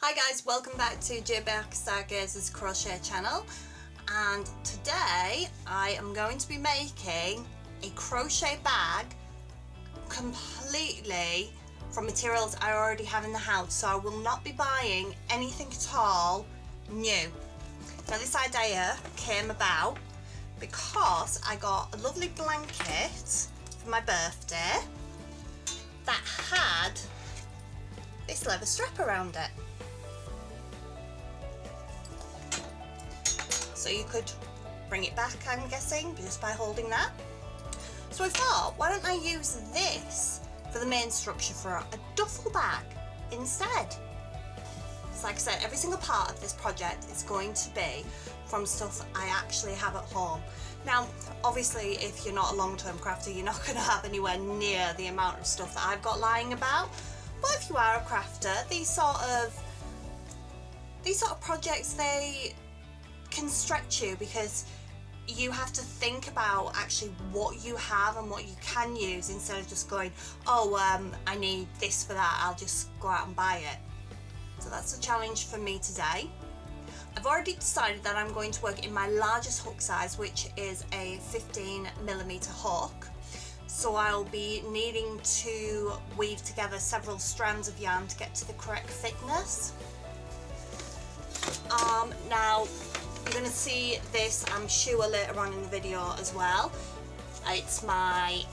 Hi guys, welcome back to Barker-Stargazer's crochet channel, and today I am going to be making a crochet bag completely from materials I already have in the house, so I will not be buying anything at all new. Now this idea came about because I got a lovely blanket for my birthday that had this leather strap around it. So you could bring it back, I'm guessing, just by holding that. So I thought, why don't I use this for the main structure for a duffel bag instead? So like I said, every single part of this project is going to be from stuff I actually have at home. Now, obviously, if you're not a long-term crafter, you're not going to have anywhere near the amount of stuff that I've got lying about. But if you are a crafter, these sort of projects, they can stretch you because you have to think about actually what you have and what you can use instead of just going, oh, I need this for that, I'll just go out and buy it. So that's a challenge for me today. I've already decided that I'm going to work in my largest hook size, which is a 15mm hook. So I'll be needing to weave together several strands of yarn to get to the correct thickness. Now you're going to see this, I'm sure, later on in the video as well. It's my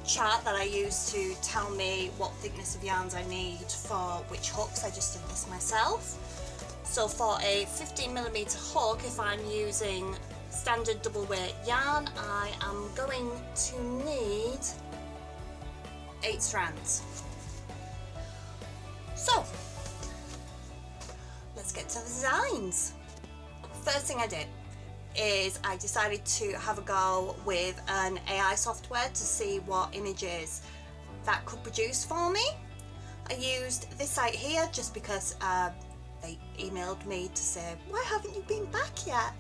chart that I use to tell me what thickness of yarns I need for which hooks. I just did this myself. So for a 15mm hook, if I'm using standard double weight yarn, I am going to need 8 strands. So let's get to the designs. First thing I did is I decided to have a go with an AI software to see what images that could produce for me. I used this site here just because they emailed me to say, why haven't you been back yet?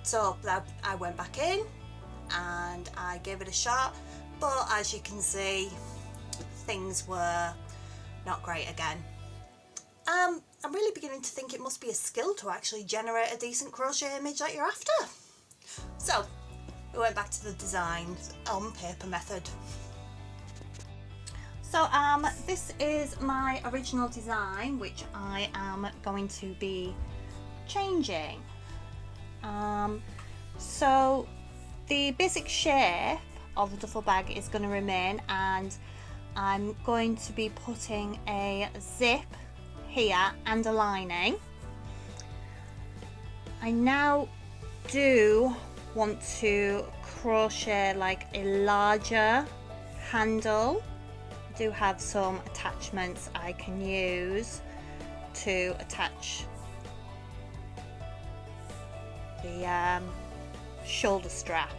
So I went back in and I gave it a shot, but as you can see, things were not great again. I'm really beginning to think it must be a skill to actually generate a decent crochet image that you're after. So we went back to the design on paper method. So this is my original design, which I am going to be changing. So the basic shape of the duffel bag is going to remain, and I'm going to be putting a zip here and a lining. I now do want to crochet like a larger handle. I do have some attachments I can use to attach the shoulder strap.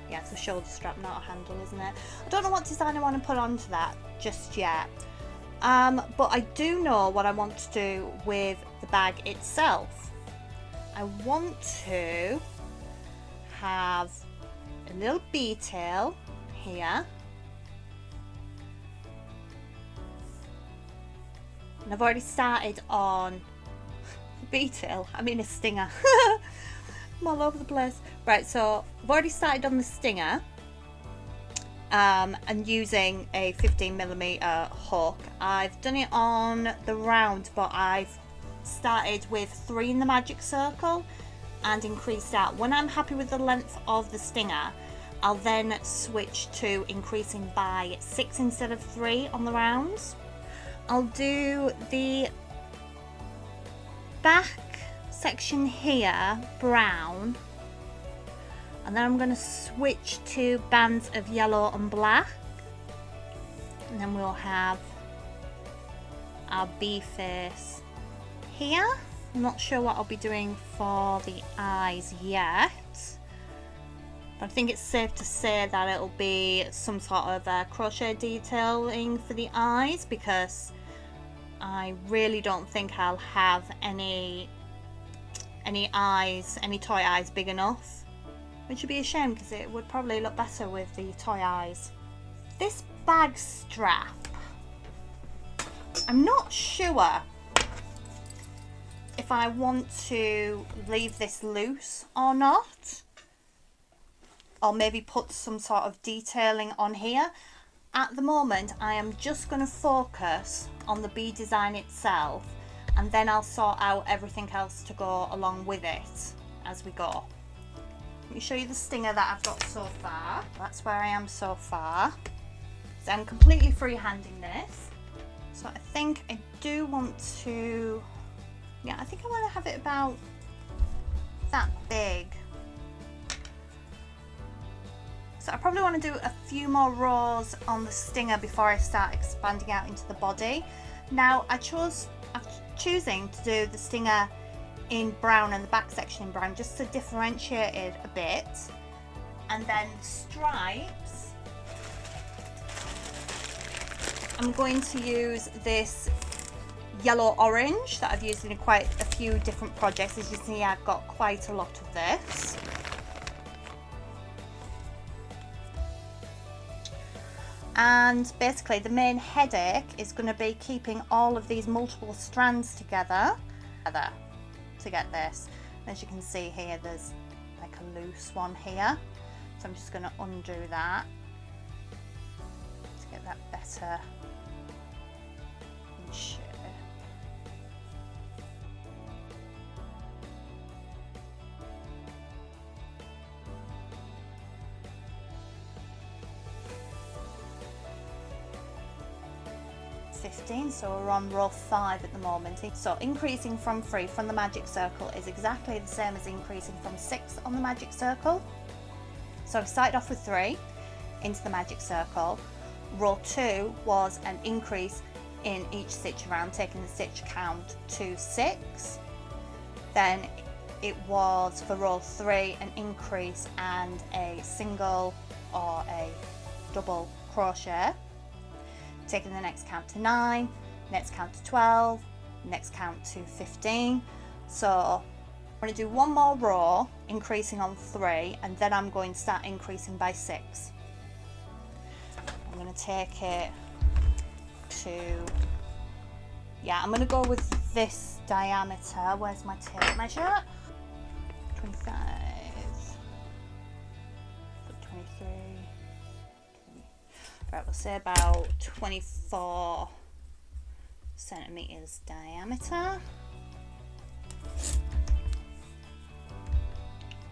Yeah, it's a shoulder strap, not a handle, isn't it? I don't know what design I want to put onto that just yet. But I do know what I want to do with the bag itself. I want to have a little bee tail here, and I've already started on bee tail, I mean a stinger. I'm all over the place. Right, so I've already started on the stinger. And using a 15mm hook. I've done it on the round, but I've started with 3 in the magic circle and increased that. When I'm happy with the length of the stinger, I'll then switch to increasing by 6 instead of 3 on the rounds. I'll do the back section here brown, and then I'm going to switch to bands of yellow and black, and then we'll have our bee face here. I'm not sure what I'll be doing for the eyes yet, but I think it's safe to say that it'll be some sort of crochet detailing for the eyes, because I really don't think I'll have any toy eyes big enough. Which would be a shame because it would probably look better with the toy eyes. This bag strap, I'm not sure if I want to leave this loose or not, or maybe put some sort of detailing on here. At the moment, I am just going to focus on the bee design itself, and then I'll sort out everything else to go along with it as we go. Let me show you the stinger that I've got so far. That's where I am so far. So I'm completely freehanding this. So I think I do want to, I think I want to have it about that big. So I probably want to do a few more rows on the stinger before I start expanding out into the body. Now I'm choosing to do the stinger in brown and the back section in brown just to differentiate it a bit. And then stripes, I'm going to use this yellow orange that I've used in quite a few different projects. As you see, I've got quite a lot of this. And basically the main headache is going to be keeping all of these multiple strands together to get this. As you can see here, there's like a loose one here. So I'm just going to undo that to get that better in shape. So we're on row 5 at the moment. So increasing from 3 from the magic circle is exactly the same as increasing from 6 on the magic circle. So I started off with 3 into the magic circle. Row 2 was an increase in each stitch around, taking the stitch count to 6. Then it was for row 3 an increase and a single or a double crochet, taking the next count to 9, next count to 12, next count to 15. So I'm going to do one more row increasing on 3, and then I'm going to start increasing by 6. I'm going to take it to, I'm going to go with this diameter. Where's my tape measure? 25, 23. Right, we'll say about 24 centimeters diameter.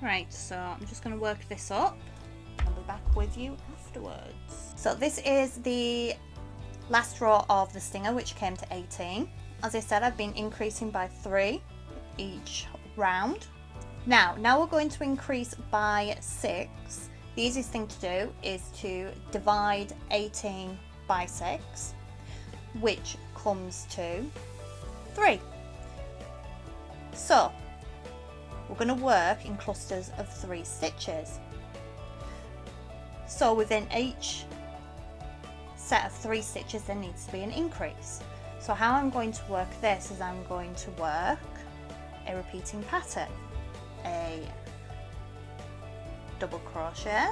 Right, so I'm just going to work this up. I'll be back with you afterwards. So this is the last row of the stinger, which came to 18. As I said, I've been increasing by 3 each round. Now we're going to increase by 6. The easiest thing to do is to divide 18 by 6, which comes to 3. So we're going to work in clusters of 3 stitches. So within each set of 3 stitches there needs to be an increase. So how I'm going to work this is I'm going to work a repeating pattern, a double crochet,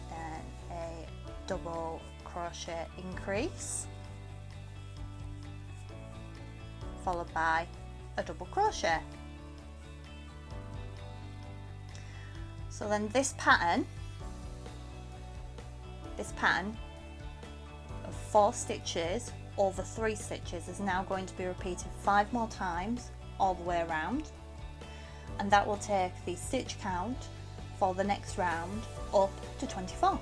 then a double crochet increase, followed by a double crochet. So then this pattern of 4 stitches over 3 stitches is now going to be repeated 5 more times all the way around, and that will take the stitch count for the next round up to 24.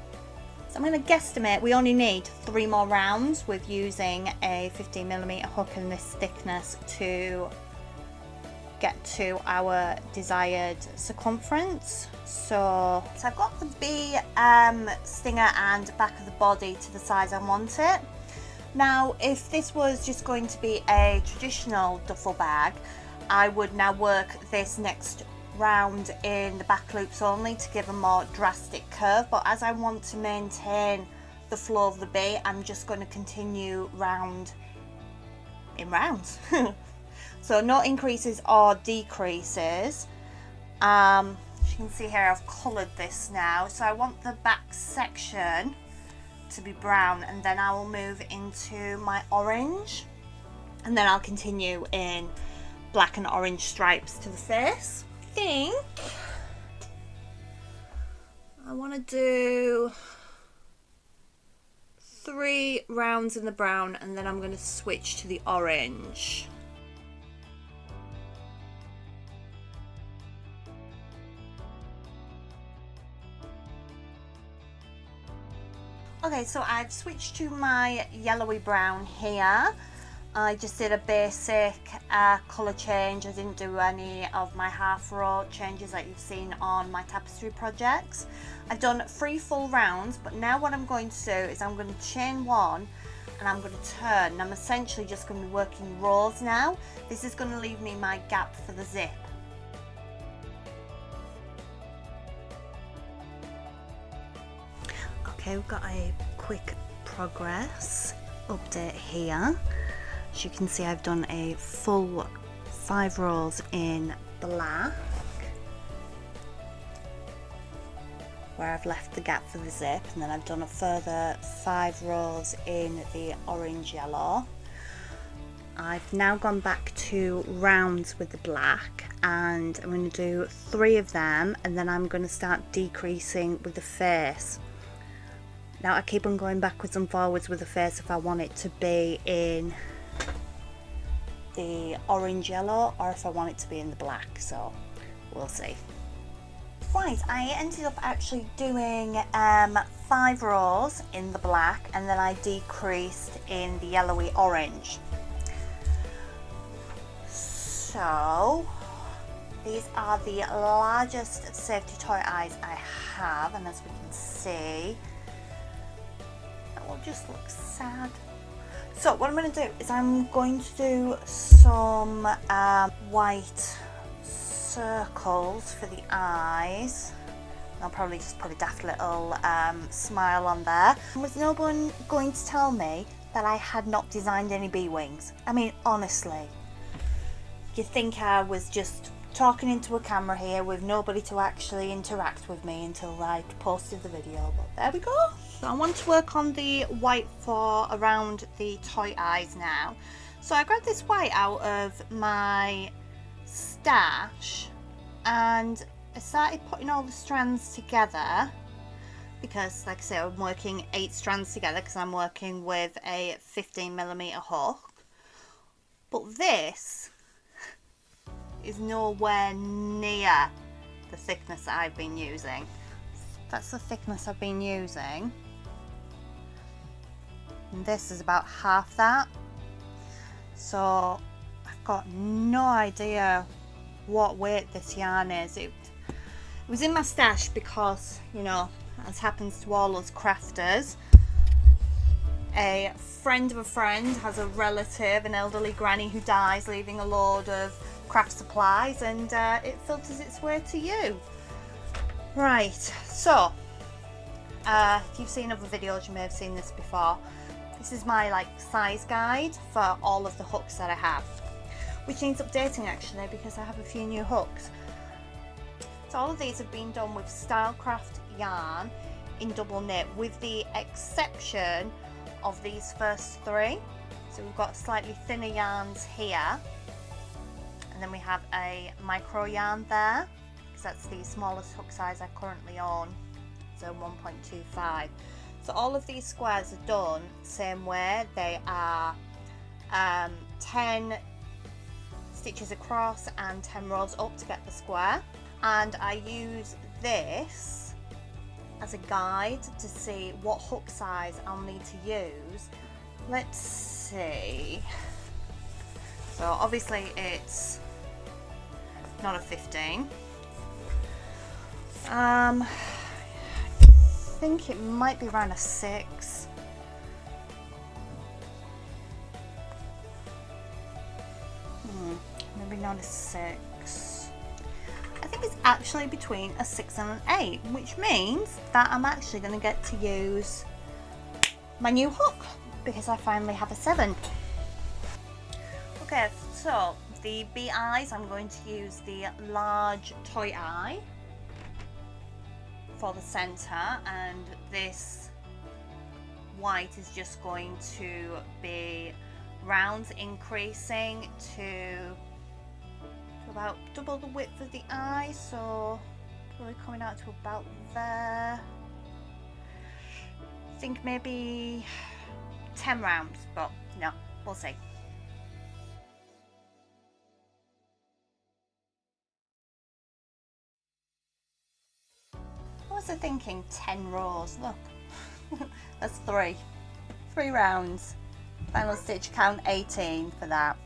So I'm going to guesstimate we only need 3 more rounds with using a 15mm hook and this thickness to get to our desired circumference. So I've got the bee stinger and back of the body to the size I want it. Now if this was just going to be a traditional duffel bag, I would now work this next round in the back loops only to give a more drastic curve, but as I want to maintain the flow of the bee, I'm just going to continue round in rounds. So no increases or decreases. As you can see here, I've coloured this now, so I want the back section to be brown, and then I will move into my orange, and then I'll continue in black and orange stripes to the face. I think I want to do 3 rounds in the brown, and then I'm going to switch to the orange. Okay, so I've switched to my yellowy brown here. I just did a basic colour change. I didn't do any of my half row changes that you've seen on my tapestry projects. I've done 3 full rounds, but now what I'm going to do is I'm going to chain 1 and I'm going to turn, and I'm essentially just going to be working rows now. This is going to leave me my gap for the zip. Okay, we've got a quick progress update here. As you can see, I've done a full 5 rows in black, where I've left the gap for the zip, and then I've done a further 5 rows in the orange yellow. I've now gone back to rounds with the black, and I'm going to do 3 of them, and then I'm going to start decreasing with the face. Now I keep on going backwards and forwards with the face if I want it to be in the orange yellow or if I want it to be in the black, so we'll see. Right, I ended up actually doing 5 rows in the black, and then I decreased in the yellowy orange. So these are the largest safety toy eyes I have, and as we can see, that will just look sad. So what I'm going to do is I'm going to do some white circles for the eyes. I'll probably just put a daft little smile on there. Was no one going to tell me that I had not designed any bee wings? I mean, honestly, you'd think I was just talking into a camera here with nobody to actually interact with me until I posted the video, but there we go. So I want to work on the white for around the toy eyes now. So I grabbed this white out of my stash and I started putting all the strands together because, like I say, I'm working 8 strands together because I'm working with a 15mm hook. But this is nowhere near the thickness that I've been using. That's the thickness I've been using. And this is about half that. So I've got no idea what weight this yarn is. It was in my stash because, you know, as happens to all us crafters, a friend of a friend has a relative, an elderly granny who dies, leaving a load of craft supplies, and it filters its way to you. Right, so if you've seen other videos, you may have seen this before. This is my size guide for all of the hooks that I have, which needs updating actually because I have a few new hooks. So all of these have been done with Stylecraft yarn in double knit, with the exception of these first 3. So we've got slightly thinner yarns here, and then we have a micro yarn there because that's the smallest hook size I currently own, so 1.25. So all of these squares are done same way. They are 10 stitches across and 10 rows up to get the square, and I use this as a guide to see what hook size I'll need to use. Let's see. So obviously it's not a 15. I think it might be around a 6. Maybe not a 6. I think it's actually between a 6 and an 8, which means that I'm actually going to get to use my new hook because I finally have a 7. Okay, so the bee eyes, I'm going to use the large toy eye for the center, and this white is just going to be rounds increasing to about double the width of the eye, so probably coming out to about there. I think maybe 10 rounds, but no, we'll see. I was thinking 10 rows, look, that's three rounds. Final stitch count 18 for that.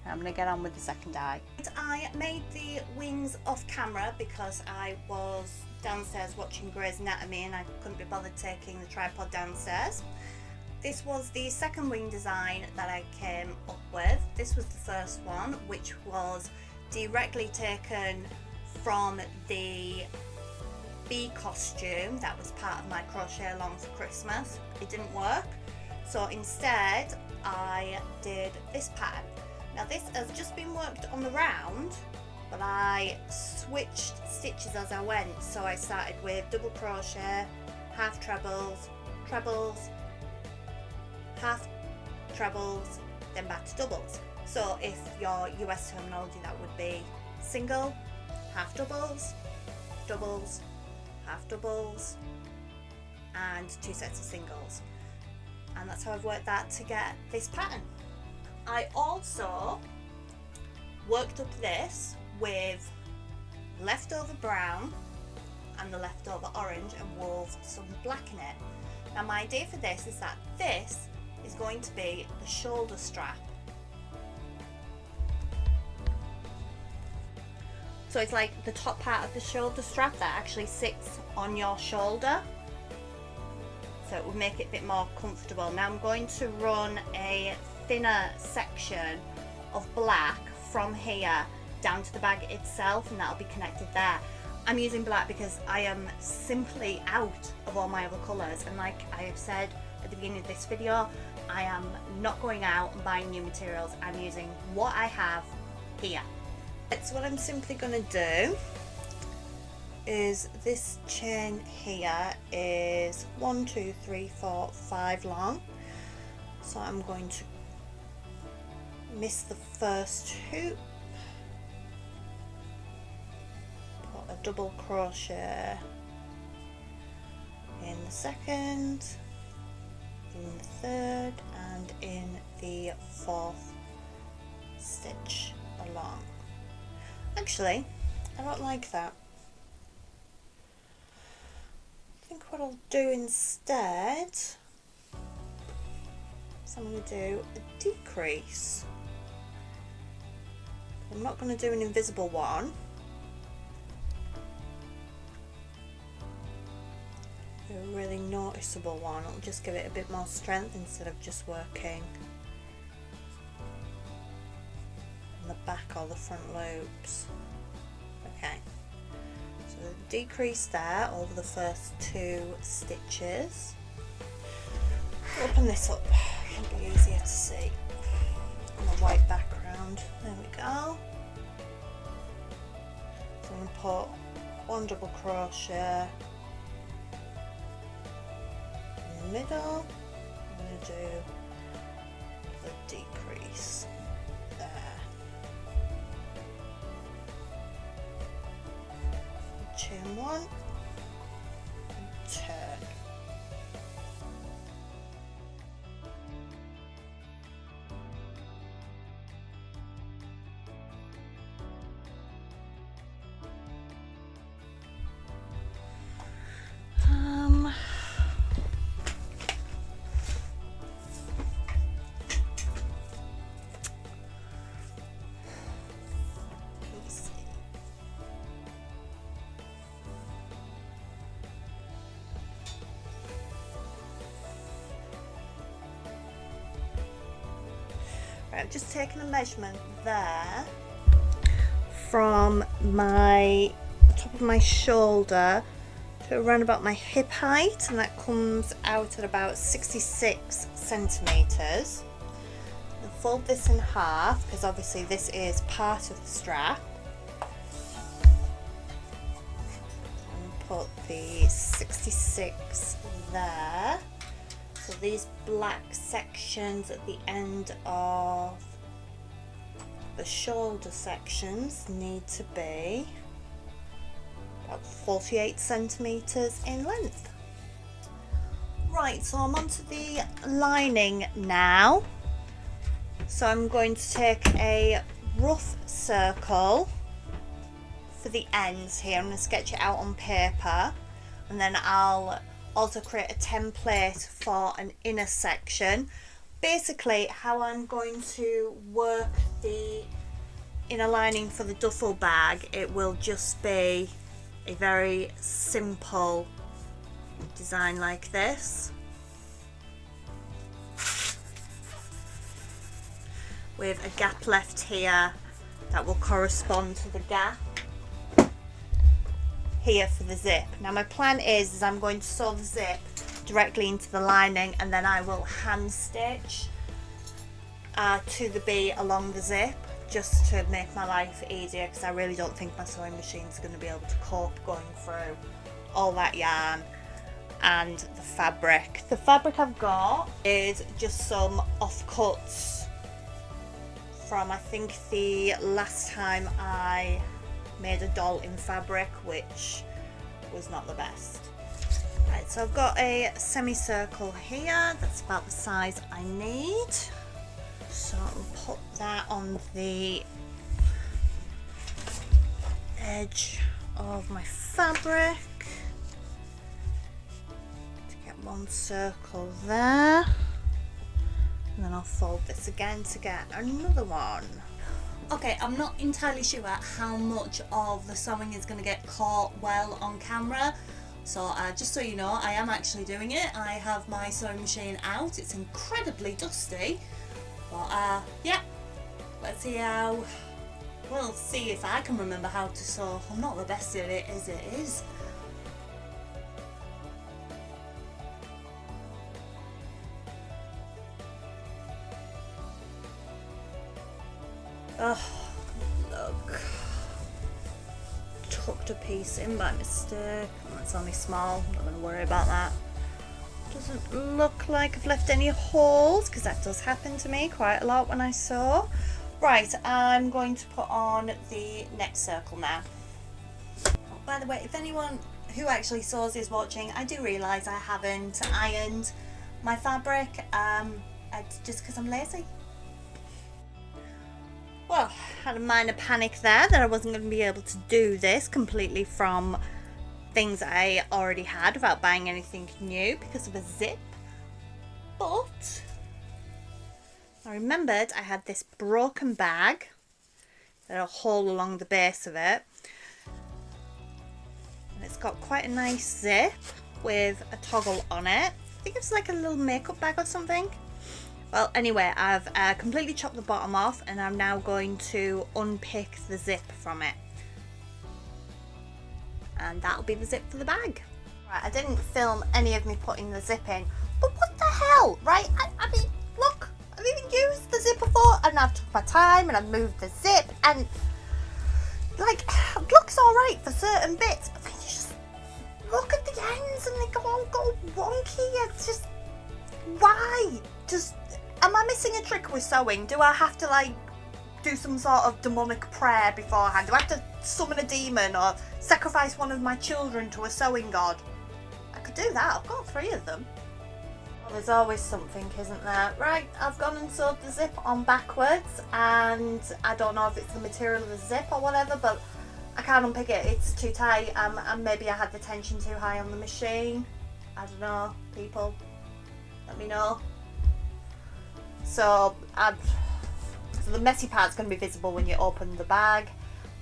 I'm going to get on with the second eye. I made the wings off camera because I was downstairs watching Grey's Anatomy and I couldn't be bothered taking the tripod downstairs. This was the second wing design that I came up with. This was the first one, which was directly taken from the bee costume that was part of my crochet along for Christmas. It didn't work, so instead I did this pattern. Now this has just been worked on the round, but I switched stitches as I went. So I started with double crochet, half trebles, trebles, half trebles, then back to doubles. So if your US terminology, that would be single, half doubles, doubles, half doubles, and 2 sets of singles. And that's how I've worked that to get this pattern. I also worked up this with leftover brown and the leftover orange and wove some black in it. Now my idea for this is that this is going to be the shoulder strap. So it's like the top part of the shoulder strap that actually sits on your shoulder. So it will make it a bit more comfortable. Now I'm going to run a thinner section of black from here down to the bag itself, and that'll be connected there. I'm using black because I am simply out of all my other colours, and like I have said at the beginning of this video, I am not going out and buying new materials. I'm using what I have here. So what I'm simply going to do is this chain here is 1, 2, 3, 4, 5 long. So I'm going to miss the first hoop, put a double crochet in the second, in the third, and in the fourth stitch along. Actually, I don't like that. I think what I'll do instead is I'm going to do a decrease. I'm not going to do an invisible one. A really noticeable one. I'll just give it a bit more strength instead of just working on the back or the front loops. Okay, so decrease there over the first 2 stitches. Open this up, it'll be easier to see on the white background. There we go. So I'm going to put 1 double crochet in the middle. I'm going to do the decrease there. Chain 1 and turn. Right, I've just taken a measurement there from my top of my shoulder to around about my hip height, and that comes out at about 66 centimeters. I'll fold this in half because obviously this is part of the strap, and put the 66 there. So these black sections at the end of the shoulder sections need to be about 48 centimeters in length. Right, so I'm onto the lining now. So I'm going to take a rough circle for the ends here. I'm going to sketch it out on paper, and then I'll also create a template for an inner section. Basically, how I'm going to work the inner lining for the duffel bag, it will just be a very simple design like this, with a gap left here that will correspond to the gap here for the zip. Now my plan is I'm going to sew the zip directly into the lining, and then I will hand stitch to the B along the zip, just to make my life easier, because I really don't think my sewing machine is going to be able to cope going through all that yarn and the fabric. The fabric I've got is just some offcuts from, I think, the last time I made a doll in fabric, which was not the best. Right, so I've got a semicircle here that's about the size I need. So I'll put that on the edge of my fabric to get one circle there, and then I'll fold this again to get another one. Okay, I'm not entirely sure how much of the sewing is going to get caught well on camera, so just so you know, I am actually doing it. I have my sewing machine out. It's incredibly dusty, but yeah, let's see how, we'll see if I can remember how to sew. I'm not the best at it as it is. Oh, look. Tucked a piece in by mistake. That's only small, I'm not going to worry about that. Doesn't look like I've left any holes, because that does happen to me quite a lot when I sew. Right, I'm going to put on the next circle now. Oh, by the way, if anyone who actually sews is watching, I do realise I haven't ironed my fabric, just because I'm lazy. Well, had a minor panic there that I wasn't going to be able to do this completely from things I already had without buying anything new because of a zip. But I remembered I had this broken bag that had a hole along the base of it. And it's got quite a nice zip with a toggle on it. I think it's like a little makeup bag or something. Well, anyway, I've completely chopped the bottom off, and I'm now going to unpick the zip from it. And that'll be the zip for the bag. Right, I didn't film any of me putting the zip in, but what the hell, right? I mean, look, I've even used the zip before, and I've took my time, and I've moved the zip, and like, it looks alright for certain bits, but then you just look at the ends, and they all go wonky. It's just, why? Just, am I missing a trick with sewing? Do I have to like do some sort of demonic prayer beforehand? Do I have to summon a demon or sacrifice one of my children to a sewing god? I could do that. I've got 3 of them. Well, there's always something, isn't there? Right, I've gone and sewed the zip on backwards, and I don't know if it's the material of the zip or whatever, but I can't unpick it. It's too tight, and maybe I had the tension too high on the machine. I don't know, people, let me know. So the messy part's going to be visible when you open the bag,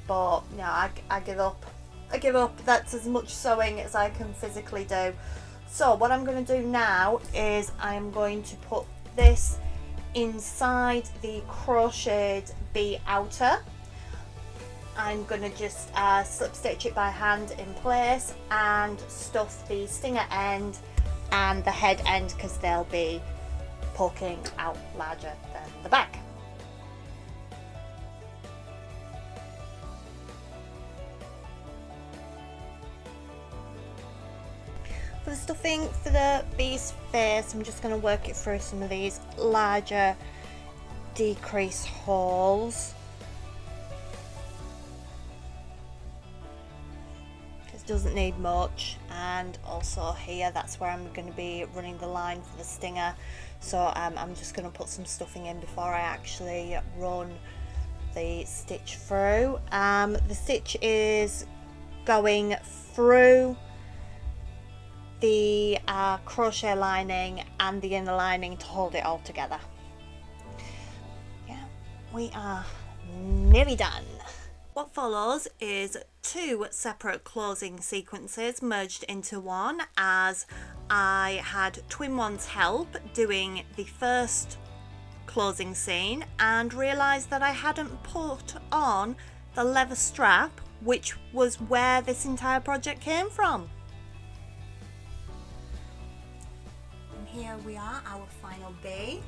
but no, I give up. I give up. That's as much sewing as I can physically do. So what I'm going to do now is I'm going to put this inside the crocheted B outer. I'm going to just slip stitch it by hand in place and stuff the stinger end and the head end, because they'll be poking out larger than the back. for the stuffing for the bee's face, I'm just going to work it through some of these larger decrease holes. This doesn't need much, and also here, that's where I'm going to be running the line for the stinger. So I'm just going to put some stuffing in before I actually run the stitch through. The stitch is going through the crochet lining and the inner lining to hold it all together. Yeah, we are nearly done. What follows is 2 separate closing sequences merged into one, as I had Twin One's help doing the first closing scene and realised that I hadn't put on the leather strap, which was where this entire project came from. And here we are, our final bee.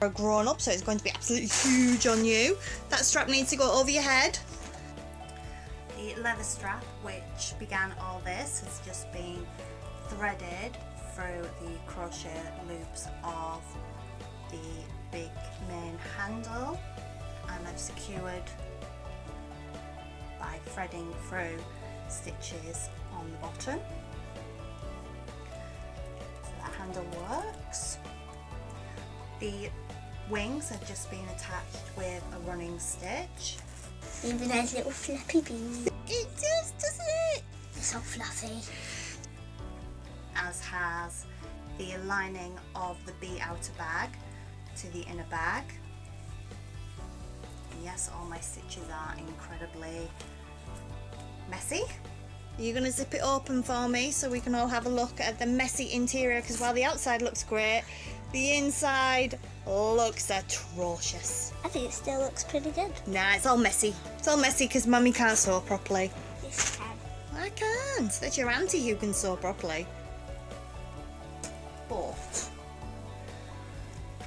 A grown up, so it's going to be absolutely huge on you. That strap needs to go over your head. The leather strap, which began all this, has just been threaded through the crochet loops of the big main handle, and I've secured by threading through stitches on the bottom. So that handle works. The wings have just been attached with a running stitch. Even those little flappy beans. It does, doesn't it? It's so fluffy. As has the lining of the bee outer bag to the inner bag. And yes, all my stitches are incredibly messy. You're going to zip it open for me so we can all have a look at the messy interior, because while the outside looks great, the inside looks atrocious. I think it still looks pretty good. Nah, it's all messy. It's all messy because Mummy can't sew properly. Yes, I can. I can't. That's your auntie who can sew properly. But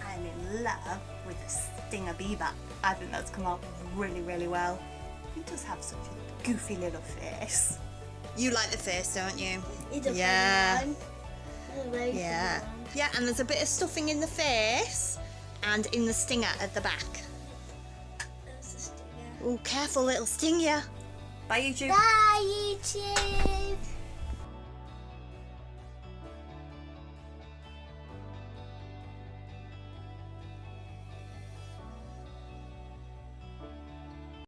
I'm in love with the Stinger Beaver. I think that's come out really, really well. He does have such a goofy little face. You like the face, don't you? It's a Yeah. funny one. Yeah. Yeah, and there's a bit of stuffing in the face and in the stinger at the back. That's the stinger. Oh, careful, little sting ya. Bye, YouTube. Bye, YouTube.